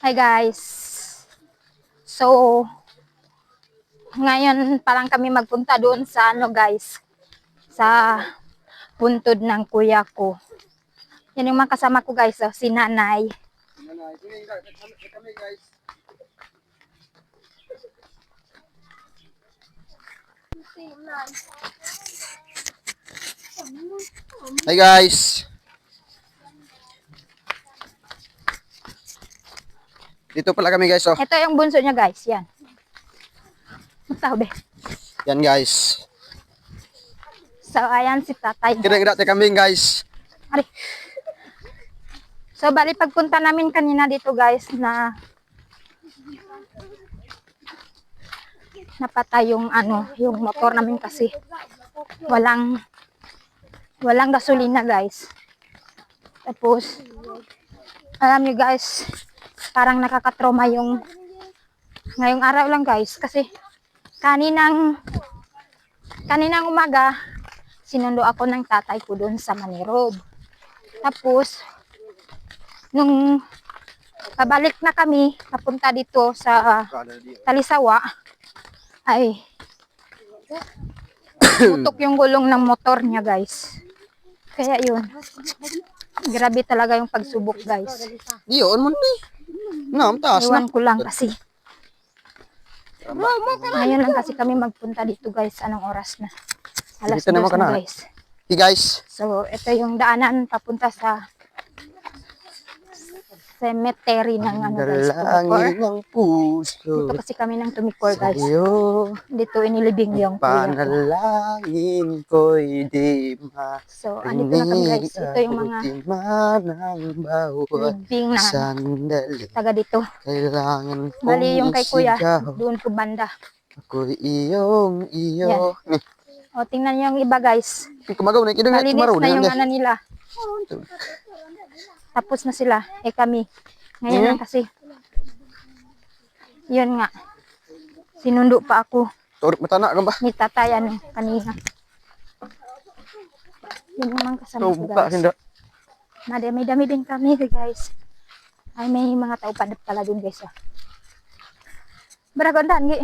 Hi guys. So, ngayon pa lang kami magpunta doon sa guys, sa puntod ng kuya ko. Yan yung mga kasama ko guys, si nanay. Hi guys. Dito pala kami guys, oh. Ito yung bunso niya guys, yan. Mataw be. Yan guys. So, ayan si tatay. Kira-kira tayo kambing guys. Ari. So, bali pagpunta namin kanina dito guys na napatay yung yung motor namin kasi walang gasolina guys. Tapos, alam niyo guys, parang nakakatrauma yung ngayong araw lang guys kasi kaninang umaga sinundo ako ng tatay ko doon sa Manirob. Tapos nung pabalik na kami papunta dito sa Talisawa ay putok yung gulong ng motor niya guys. Kaya yun, grabe talaga yung pagsubok guys. Yun mo ni. Nam taas na. Iwan ko lang kasi ngayon lang kasi kami magpunta dito guys. Anong oras na? Alas 2 na guys. Hey guys. So ito yung daanan papunta sa cemetery ng guys, Tumicor. ng puso. Dito kasi kami ng Tumicor guys. Sa'yo, Dito inilibing yung kuya ko. panalangin ko'y di So andito na kami guys. Ito yung mga ng bawat libing na sandali. taga dito. Kailangan kong Bali yung kay kuya, isigaw. doon po banda. Ako'y iyong iyo. O tingnan niyo yung iba guys. Kumagaw na, kidang Malinis tumaroon na yung na. nila. Tapos na sila. Kami. Ngayon lang kasi. Yun nga. Sinundo pa ako Turip matana ka ba? ni tatay kanina. Yun naman kasama ko Buka, guys. sinda. Madami-dami din kami guys. Ay may mga tao pa pala din guys. Baragondan gi.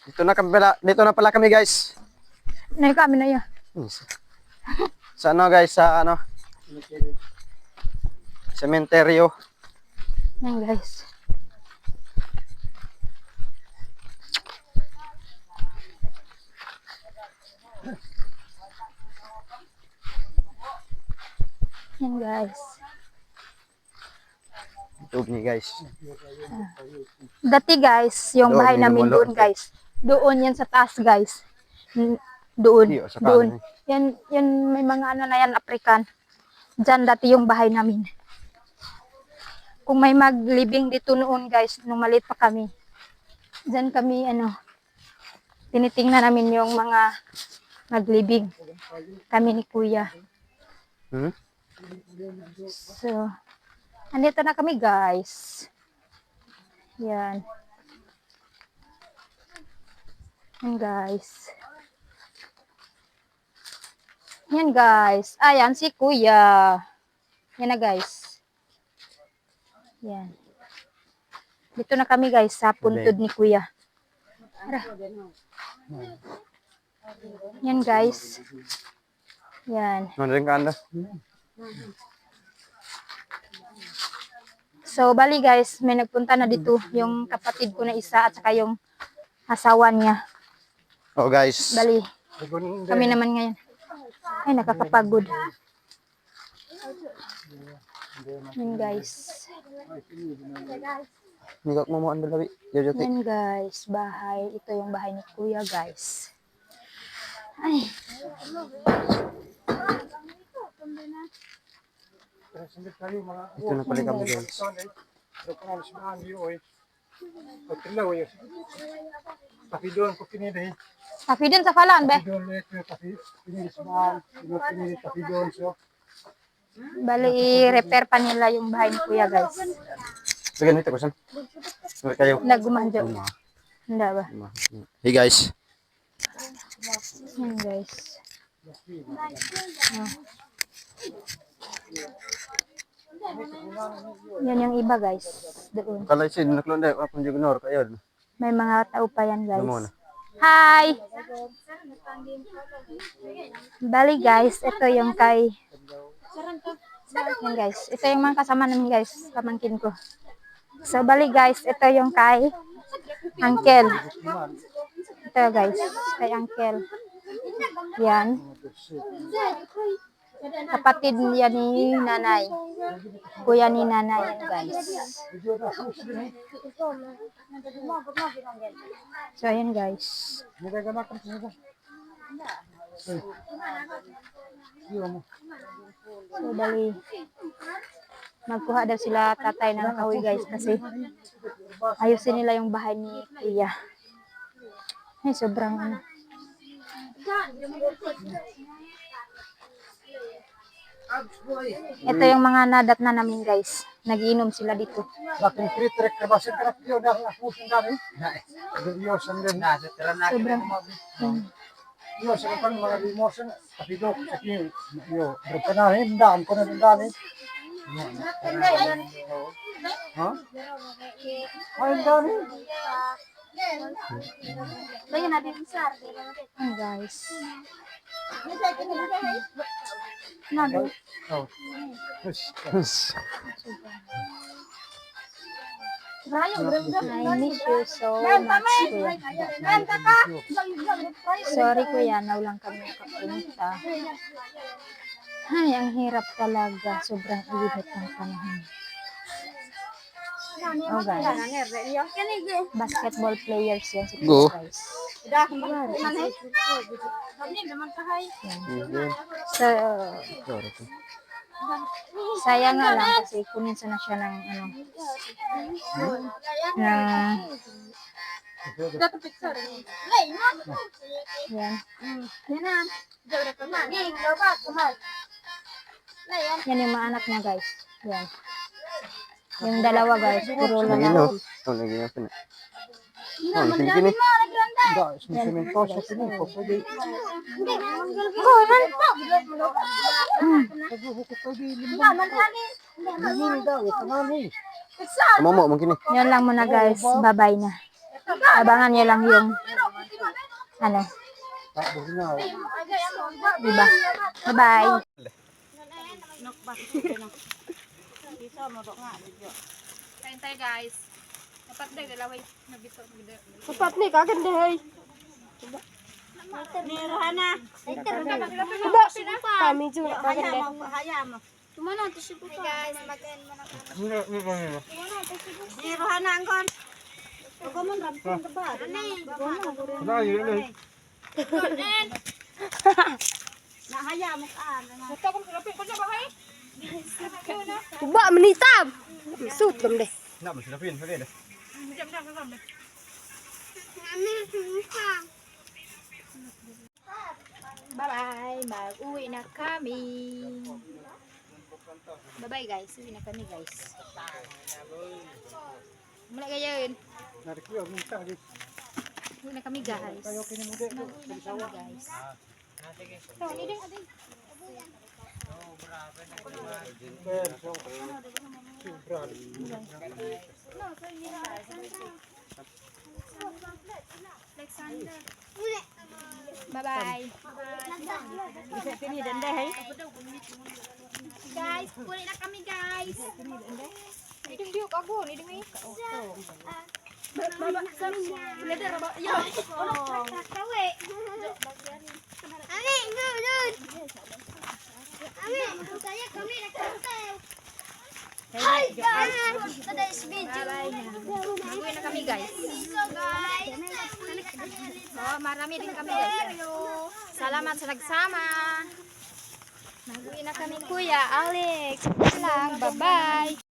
Dito na pala kami guys. Nay kami na yun. Sa guys, sa sementeryo. Yan guys. Yan guys. YouTube ni guys. Dati guys, yung Doon, bahay yung namin lulo. doon guys. Doon yan sa taas guys. Doon. Di, sa Doon. kanan. Yan may mga na yan African. Diyan dati yung bahay namin. Kung may maglibing dito noon guys, nung maliit pa kami. Diyan kami tinitingnan namin yung mga maglibing. Kami ni kuya. So, andito na kami guys. Yan. Yan guys. Yan guys. Ayan si kuya. Yan na guys. Yan. Dito na kami guys sa puntod ni kuya. Ara. Yan guys. Yan. Nandun ka anda. So, bali guys, may nagpunta na dito yung kapatid ko na isa at saka yung asawa niya. Oh guys. Bali, kami naman ngayon. Ay, nakakapagod. Yan guys. Nigak mo ang dalawi. Yan guys, bahay. Ito yung bahay ni kuya guys. Ay. Ito na pala kami guys. Tapi din sa falan, be. Bali, i-repair pa nila yung bahay ni kuya guys. Sige, nito ko saan. Kayo. Naggumanjo. Hindi ba? Hey guys. Yan guys. Oh. Yan yung iba guys. Doon. Kalay siya, naklon dahil apong jugunor kayo. May mga tao pa yan guys. Ano muna? Hi! Bali guys, ito yung kay... Yan guys, ito yung mga kasama namin guys, pamangkin ko. So bali guys, ito yung kay Uncle. Ito guys, kay Uncle. Yan. Kapatid niya ni nanay. Kuya ni nanay yan guys. So ayan guys. So bali, magkuha daw sila tatay ng kahoy guys kasi ayusin nila yung bahay ni Kuya. Ay sobrang ano. Ito yung mga nadat na namin guys. Nagiinom sila dito. Sobrang guys. Nabi. I miss you so much, Kuya. Sorry, Kuya. Naulang kami nakapunta. Ay, ang hirap talaga. Sobrang init ng panahon. Oh, guys. Basketball players yan si Go. Kuya, guys. Yun. So, sayang nga lang kasi kunin sana siya ng ano yan. Yan yung mga anak niya guys. Yan. Yung dalawa guys, puro lalaki. Oh, lagi ako na. Oh, kini. Momo mungkin ni. Yan lang muna guys. Bye-bye na. Abangan niyo lang yung ano. Diba? Bye-bye. Kain tayo guys. Dapat na galaway nabito. Sapat ni kaganda hay. Ni Rohana. Coba kami juga kaganda. Hayam. Tumana to si Pupa. Guys, mag-end mo na kami. Ni Rohana angkon. Pagomon rampung ba? Wala yun. Na hayam mo ka. Ito kung kapit ko sa bahay. Coba menitam. Sut dum deh. Na, masih napin, sige dah. Bye-bye. Mag-uwi na kami. Bye-bye guys. Uwi na kami guys. Mula gayon. Uwi na kami guys. Mag-uwi na kami guys. Ito, niding. Bye-bye. Sini dende hay. Guys, uwi na kami guys. Niding diok ako. Niding ay. Hi guys! Today's video. Mag-uwi na kami guys. So guys, Oh, marami din kami guys. Salamat sa nagsama. Mag-uwi na kami Kuya Alex. Lang, bye-bye.